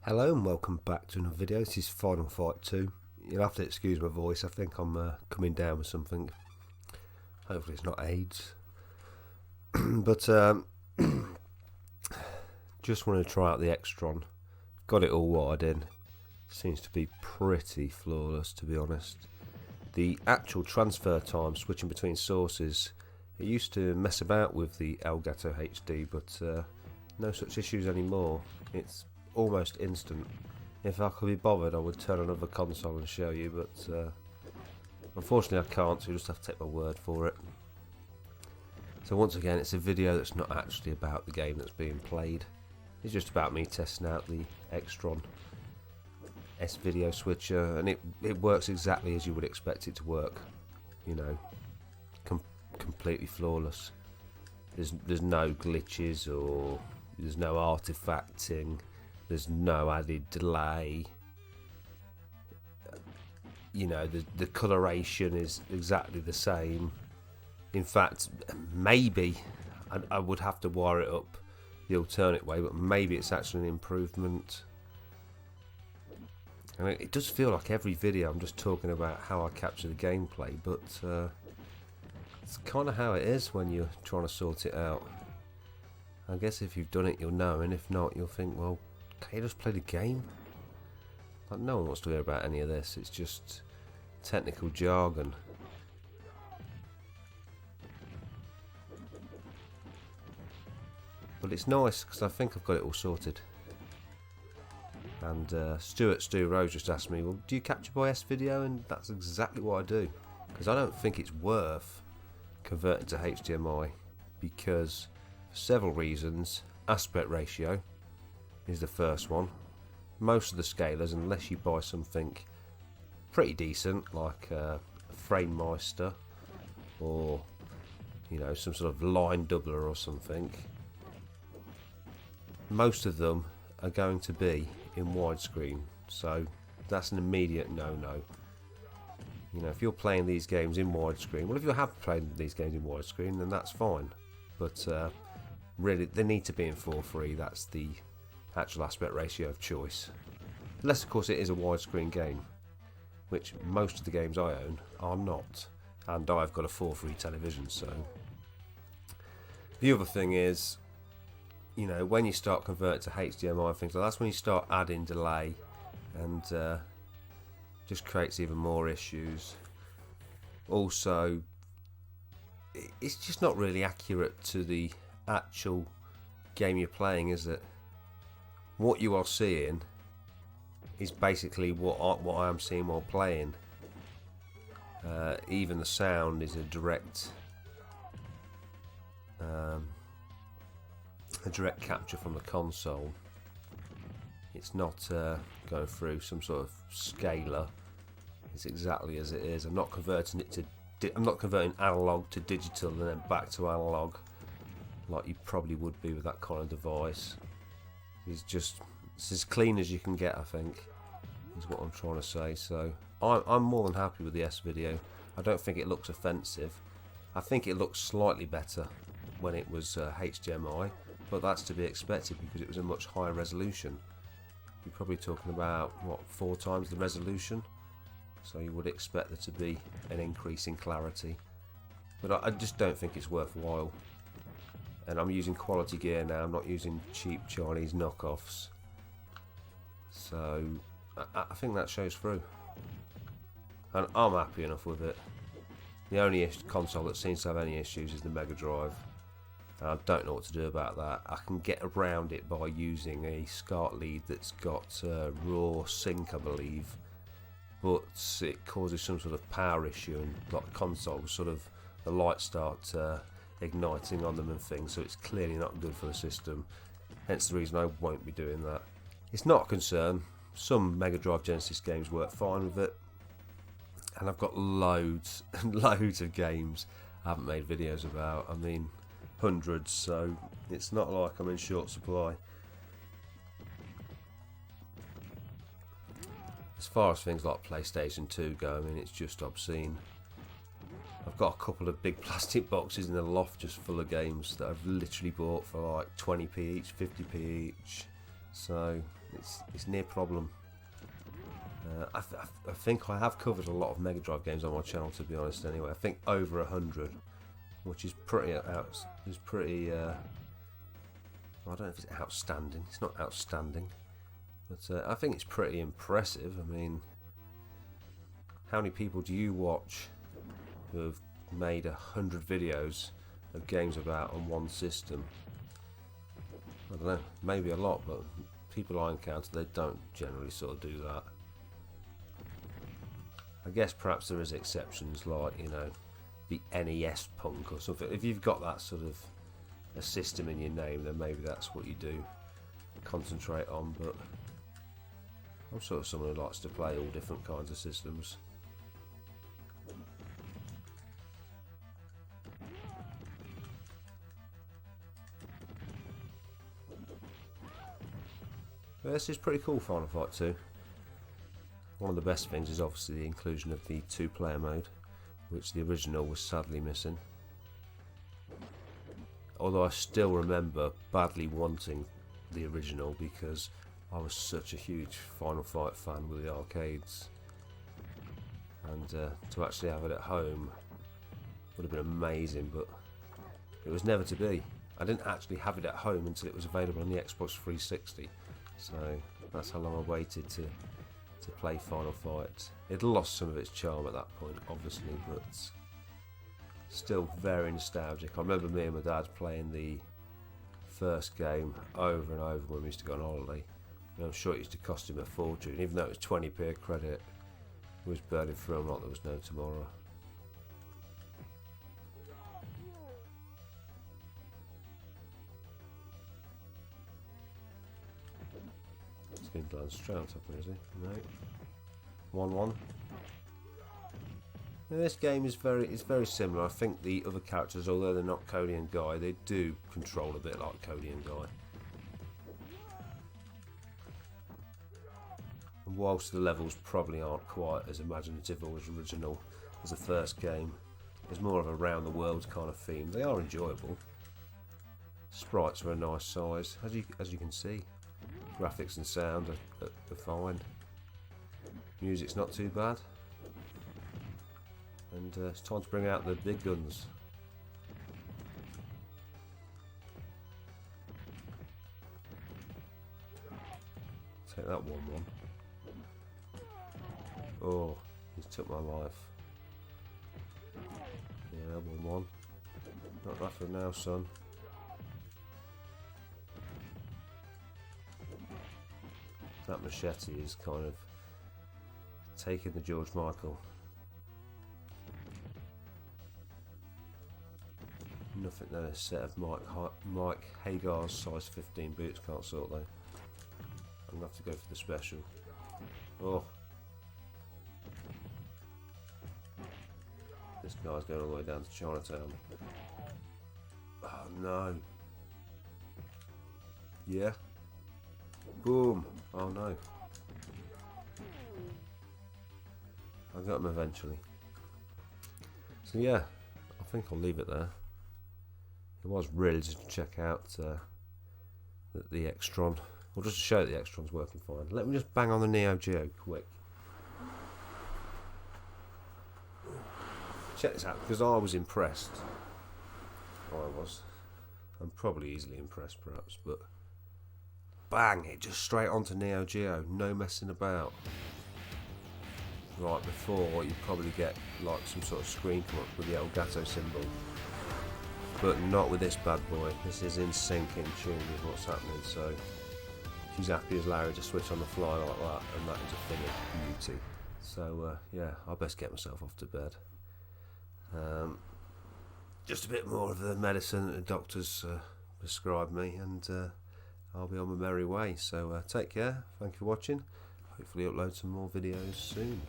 Hello and welcome back to another video. This is Final Fight 2. You'll have to excuse my voice, I think I'm coming down with something. Hopefully it's not AIDS. But just wanted to try out the Extron. Got it all wired in. Seems to be pretty flawless, to be honest. The actual transfer time switching between sources, it used to mess about with the Elgato HD, but no such issues anymore. It's almost instant. If I could be bothered, I would turn another console and show you, but unfortunately I can't, so you just have to take my word for it. So once again, it's a video that's not actually about the game that's being played. It's just about me testing out the Extron S-Video switcher, and it works exactly as you would expect it to work. You know, completely flawless. There's no glitches or there's no artifacting. There's no added delay. You know, the coloration is exactly the same. In fact, maybe I would have to wire it up the alternate way, but maybe it's actually an improvement. I mean, it does feel like every video I'm just talking about how I capture the gameplay, but it's kind of how it is when you're trying to sort it out. I guess if you've done it, you'll know, and if not, you'll think, well, can you just play the game? Like, no one wants to hear about any of this. It's just technical jargon. But it's nice because I think I've got it all sorted. And Stu Rose just asked me, well, do you capture by S-Video? And that's exactly what I do. Because I don't think it's worth converting to HDMI, because for several reasons. Aspect ratio is the first one. Most of the scalers, unless you buy something pretty decent like a FrameMeister or, you know, some sort of line doubler or something, most of them are going to be in widescreen, so that's an immediate no-no. You know, if you're playing these games in widescreen, well, if you have played these games in widescreen, then that's fine, but really they need to be in 4:3. That's the actual aspect ratio of choice, unless of course it is a widescreen game, which most of the games I own are not, and I've got a 4:3 television. So the other thing is, you know, when you start converting to HDMI and things like that, that's when you start adding delay, and just creates even more issues. Also, it's just not really accurate to the actual game you're playing, is it? What you are seeing is basically what I am seeing while playing. Even the sound is a direct capture from the console. It's not going through some sort of scaler. It's exactly as it is. I'm not converting it to. I'm not converting analog to digital and then back to analog, like you probably would be with that kind of device. It's as clean as you can get, I think, is what I'm trying to say. So I'm more than happy with the S-Video. I don't think it looks offensive. I think it looks slightly better when it was HDMI, but that's to be expected because it was a much higher resolution. You're probably talking about, what, 4 times the resolution? So you would expect there to be an increase in clarity. But I just don't think it's worthwhile. And I'm using quality gear now, I'm not using cheap Chinese knockoffs. So I think that shows through. And I'm happy enough with it. The only console that seems to have any issues is the Mega Drive. And I don't know what to do about that. I can get around it by using a SCART lead that's got raw sync, I believe. But it causes some sort of power issue, and like consoles, sort of the lights start igniting on them and things, so it's clearly not good for the system. Hence the reason I won't be doing that. It's not a concern. Some Mega Drive Genesis games work fine with it, and I've got loads and loads of games I haven't made videos about. I mean, hundreds, so it's not like I'm in short supply. As far as things like PlayStation 2 go, I mean, it's just obscene. I've got a couple of big plastic boxes in the loft just full of games that I've literally bought for like 20p each, 50p each. so it's near problem. I think I have covered a lot of Mega Drive games on my channel, to be honest. Anyway, I think over 100, which is pretty I don't know if it's outstanding. It's not outstanding, but I think it's pretty impressive. I mean, how many people do you watch who have made 100 videos of games about on one system? I don't know, maybe a lot, but people I encounter, they don't generally sort of do that. I guess perhaps there is exceptions, like, you know, the NES Punk or something. If you've got that sort of a system in your name, then maybe that's what you do concentrate on, but I'm sort of someone who likes to play all different kinds of systems. But this is pretty cool, Final Fight 2. One of the best things is obviously the inclusion of the 2-player mode, which the original was sadly missing. Although I still remember badly wanting the original because I was such a huge Final Fight fan with the arcades, and to actually have it at home would have been amazing, but it was never to be. I didn't actually have it at home until it was available on the Xbox 360, so that's how long I waited to play Final Fight. It lost some of its charm at that point, obviously, but still very nostalgic. I remember me and my dad playing the first game over and over when we used to go on holiday. And I'm sure it used to cost him a fortune, even though it was 20p a credit. He was burning through them like there was no tomorrow. He's going to glance straight on top of it, is he? No. 1-1. This game is very similar. I think the other characters, although they're not Cody and Guy, they do control a bit like Cody and Guy. And whilst the levels probably aren't quite as imaginative or as original as the first game, there's more of a round the world kind of theme. They are enjoyable. Sprites are a nice size, as you can see. Graphics and sound are fine. Music's not too bad. And it's time to bring out the big guns. Take that 1-1. Oh, he's took my life. Yeah, 1-1. Not enough for now, son. That machete is kind of taking the George Michael. Nothing that a set of Mike Hagar's size 15 boots can't sort though. I'm going to have to go for the special. Oh. This guy's going all the way down to Chinatown. Oh no. Yeah. Boom. Oh no. I got him eventually. So yeah, I think I'll leave it there. It was really just to check out the Extron, or just to show that the Extron's working fine. Let me just bang on the Neo Geo quick. Check this out, because I was impressed. I'm probably easily impressed perhaps, but bang, it just straight onto Neo Geo, no messing about. Right, before you'd probably get like some sort of screen come up with the Elgato symbol. But not with this bad boy. This is in sync, in tune with what's happening, so she's happy as Larry to switch on the fly like that, and that is a thing of beauty. So yeah, I'll best get myself off to bed. Just a bit more of the medicine that the doctors prescribed me, and I'll be on my merry way. So take care, thank you for watching. Hopefully upload some more videos soon.